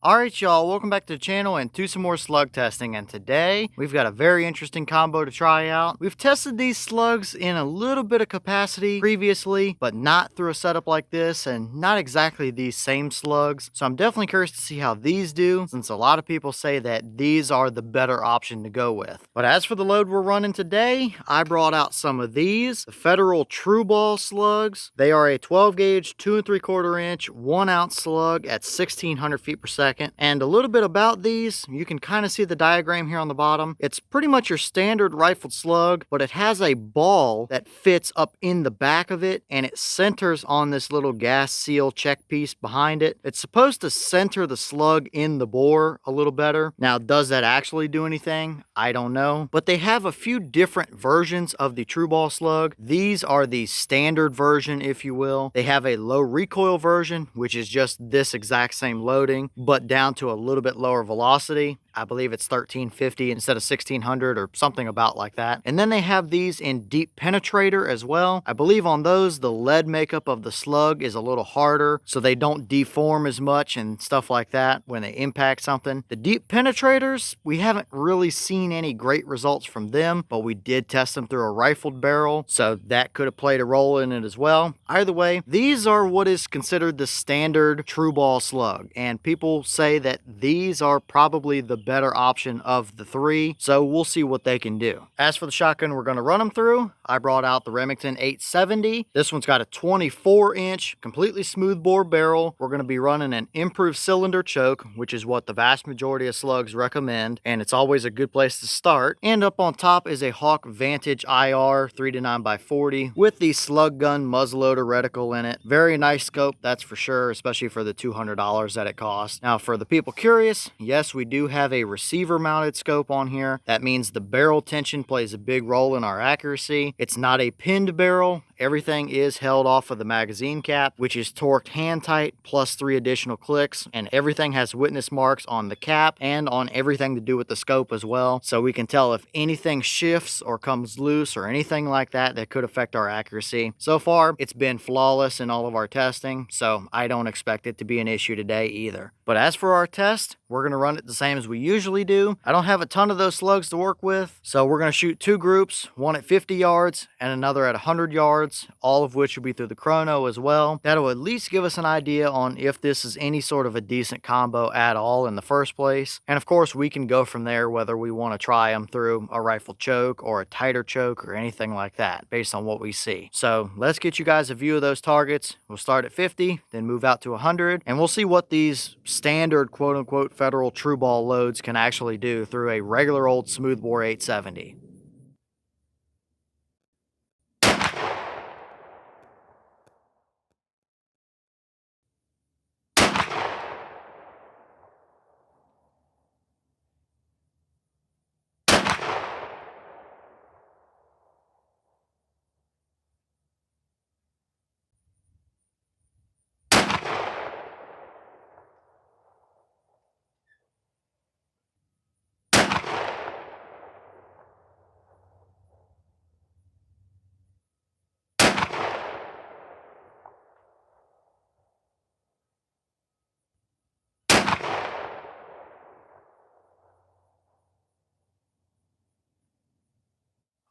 Alright y'all, welcome back to the channel and to some more slug testing, and today we've got a very interesting combo to try out. We've tested these slugs in a little bit of capacity previously, but not through a setup like this and not exactly these same slugs. So I'm definitely curious to see how these do, since a lot of people say that these are the better option to go with. But as for the load we're running today, I brought out some of these, the Federal TruBall slugs. They are a 12 gauge, 2 3/4 inch, 1 ounce slug at 1600 feet per second. And a little bit about these, you can kind of see the diagram here on the bottom. It's pretty much your standard rifled slug, but it has a ball that fits up in the back of it, and it centers on this little gas seal check piece behind it. It's supposed to center the slug in the bore a little better. Now, does that actually do anything? I don't know, but they have a few different versions of the TruBall slug. These are the standard version, if you will. They have a low recoil version, which is just this exact same loading, but down to a little bit lower velocity. I believe it's 1350 instead of 1600 or something about like that. And then they have these in deep penetrator as well. I believe on those, the lead makeup of the slug is a little harder, so they don't deform as much and stuff like that when they impact something. The deep penetrators, we haven't really seen any great results from them, but we did test them through a rifled barrel, so that could have played a role in it as well. Either way, these are what is considered the standard TruBall slug, and people say that these are probably the better option of the three, so we'll see what they can do. As for the shotgun we're going to run them through, I brought out the Remington 870. This one's got a 24 inch completely smooth bore barrel. We're going to be running an improved cylinder choke, which is what the vast majority of slugs recommend, and it's always a good place to start. And up on top is a Hawk Vantage IR 3-9x40 with the slug gun muzzleloader reticle in it. Very nice scope, that's for sure, especially for the $200 that it costs. Now, for the people curious, yes, we do have a receiver mounted scope on here. That means the barrel tension plays a big role in our accuracy. It's not a pinned barrel. Everything is held off of the magazine cap, which is torqued hand tight plus 3 additional clicks, and everything has witness marks on the cap and on everything to do with the scope as well, so we can tell if anything shifts or comes loose or anything like that that could affect our accuracy. So far, it's been flawless in all of our testing, so I don't expect it to be an issue today either. But as for our test, we're going to run it the same as we usually do. I don't have a ton of those slugs to work with, so we're going to shoot 2 groups, one at 50 yards and another at 100 yards, all of which will be through the chrono as well. That'll at least give us an idea on if this is any sort of a decent combo at all in the first place. And of course, we can go from there whether we want to try them through a rifle choke or a tighter choke or anything like that based on what we see. So let's get you guys a view of those targets. We'll start at 50, then move out to 100, and we'll see what these standard quote-unquote Federal TruBall loads can actually do through a regular old smoothbore 870.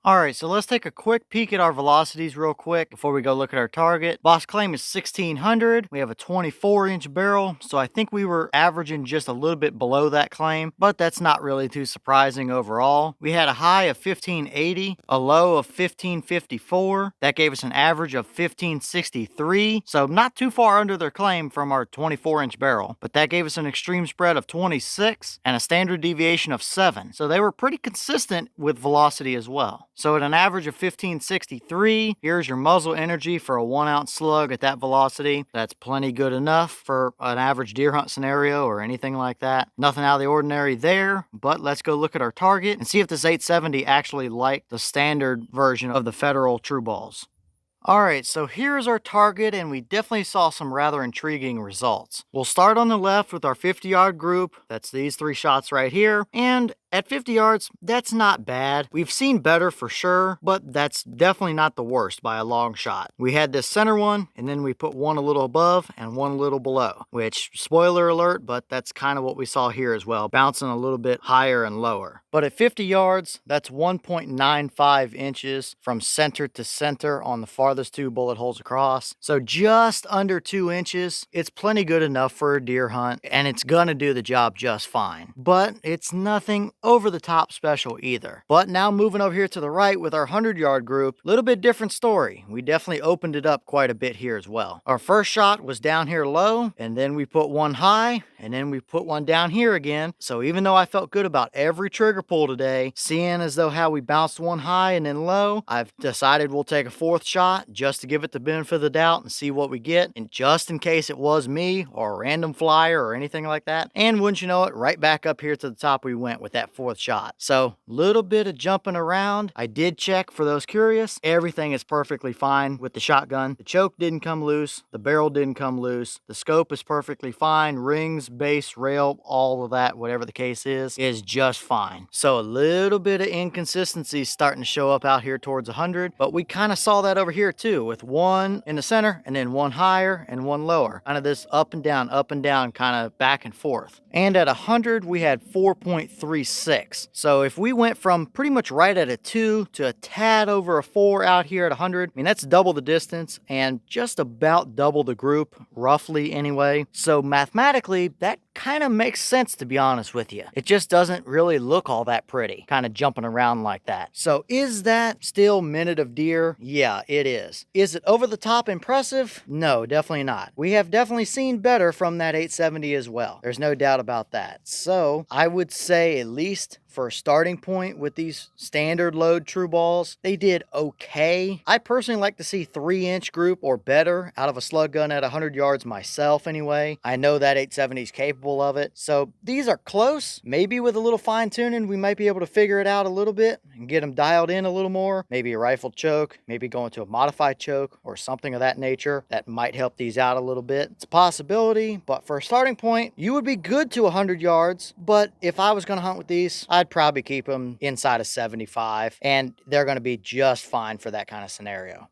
Alright, so let's take a quick peek at our velocities real quick before we go look at our target. Boss claim is 1600. We have a 24 inch barrel, so I think we were averaging just a little bit below that claim, but that's not really too surprising overall. We had a high of 1580, a low of 1554. That gave us an average of 1563, so not too far under their claim from our 24 inch barrel, but that gave us an extreme spread of 26 and a standard deviation of 7. So they were pretty consistent with velocity as well. So at an average of 1563, here's your muzzle energy for a 1 ounce slug at that velocity. That's plenty good enough for an average deer hunt scenario or anything like that. Nothing out of the ordinary there, but let's go look at our target and see if this 870 actually liked the standard version of the Federal TruBalls. Alright, so here's our target, and we definitely saw some rather intriguing results. We'll start on the left with our 50-yard group. That's these 3 shots right here. And At 50 yards, that's not bad. We've seen better for sure, but that's definitely not the worst by a long shot. We had this center one, and then we put one a little above and one a little below, which, spoiler alert, but that's kind of what we saw here as well, bouncing a little bit higher and lower. But at 50 yards, that's 1.95 inches from center to center on the farthest 2 bullet holes across. So just under 2 inches. It's plenty good enough for a deer hunt, and it's gonna do the job just fine. But it's nothing over the top special either. But now moving over here to the right with our 100-yard group, a little bit different story. We definitely opened it up quite a bit here as well. Our first shot was down here low, and then we put one high, and then we put one down here again. So even though I felt good about every trigger pull today, seeing as though how we bounced one high and then low, I've decided we'll take a 4th shot just to give it the benefit of the doubt and see what we get, and just in case it was me or a random flyer or anything like that. And wouldn't you know it, right back up here to the top we went with that 4th shot. So little bit of jumping around. I did check for those curious. Everything is perfectly fine with the shotgun. The choke didn't come loose. The barrel didn't come loose. The scope is perfectly fine. Rings, base, rail, all of that, whatever the case is just fine. So a little bit of inconsistency starting to show up out here towards 100, but we kind of saw that over here too, with one in the center and then one higher and one lower. Kind of this up and down, kind of back and forth. And at 100, we had 4.36. So if we went from pretty much right at a 2 to a tad over a 4 out here at 100, I mean, that's double the distance and just about double the group, roughly anyway. So mathematically, that kind of makes sense, to be honest with you. It just doesn't really look all that pretty, kind of jumping around like that. So is that still minute of deer? Yeah, it is. Is it over the top impressive? No, definitely not. We have definitely seen better from that 870 as well. There's no doubt about that. So I would say, at least for a starting point with these standard load TruBalls, they did okay. I personally like to see 3-inch group or better out of a slug gun at 100 yards myself anyway. I know that 870 is capable of it. So these are close. Maybe with a little fine tuning, we might be able to figure it out a little bit and get them dialed in a little more. Maybe a rifled choke, maybe going to a modified choke or something of that nature that might help these out a little bit. It's a possibility, but for a starting point, you would be good to 100 yards. But if I was going to hunt with these, I'd probably keep them inside of 75, and they're going to be just fine for that kind of scenario.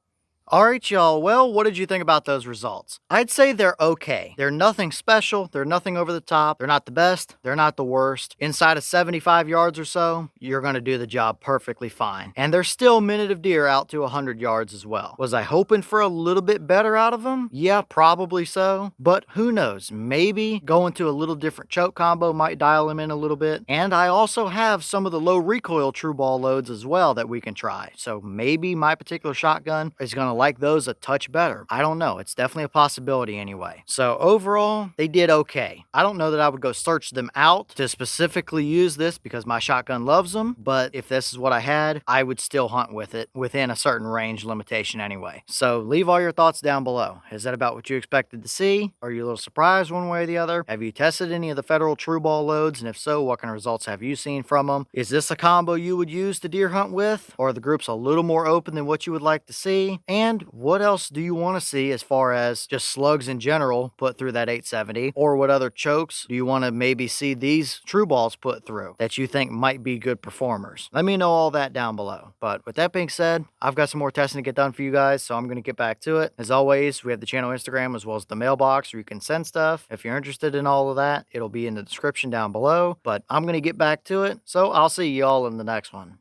Alright y'all, well, what did you think about those results? I'd say they're okay. They're nothing special, they're nothing over the top, they're not the best, they're not the worst. Inside of 75 yards or so, you're going to do the job perfectly fine. And there's still minute of deer out to 100 yards as well. Was I hoping for a little bit better out of them? Yeah, probably so. But who knows, maybe going to a little different choke combo might dial them in a little bit. And I also have some of the low recoil TruBall loads as well that we can try. So maybe my particular shotgun is going to like those a touch better. I don't know. It's definitely a possibility anyway. So overall, they did okay. I don't know that I would go search them out to specifically use this because my shotgun loves them, but if this is what I had, I would still hunt with it within a certain range limitation anyway. So leave all your thoughts down below. Is that about what you expected to see? Are you a little surprised one way or the other? Have you tested any of the Federal TruBall loads? And if so, what kind of results have you seen from them? Is this a combo you would use to deer hunt with? Or are the groups a little more open than what you would like to see? And what else do you want to see as far as just slugs in general put through that 870? Or what other chokes do you want to maybe see these TruBalls put through that you think might be good performers? Let me know all that down below. But with that being said, I've got some more testing to get done for you guys, so I'm going to get back to it. As always, we have the channel Instagram as well as the mailbox where you can send stuff. If you're interested in all of that, it'll be in the description down below. But I'm going to get back to it, so I'll see y'all in the next one.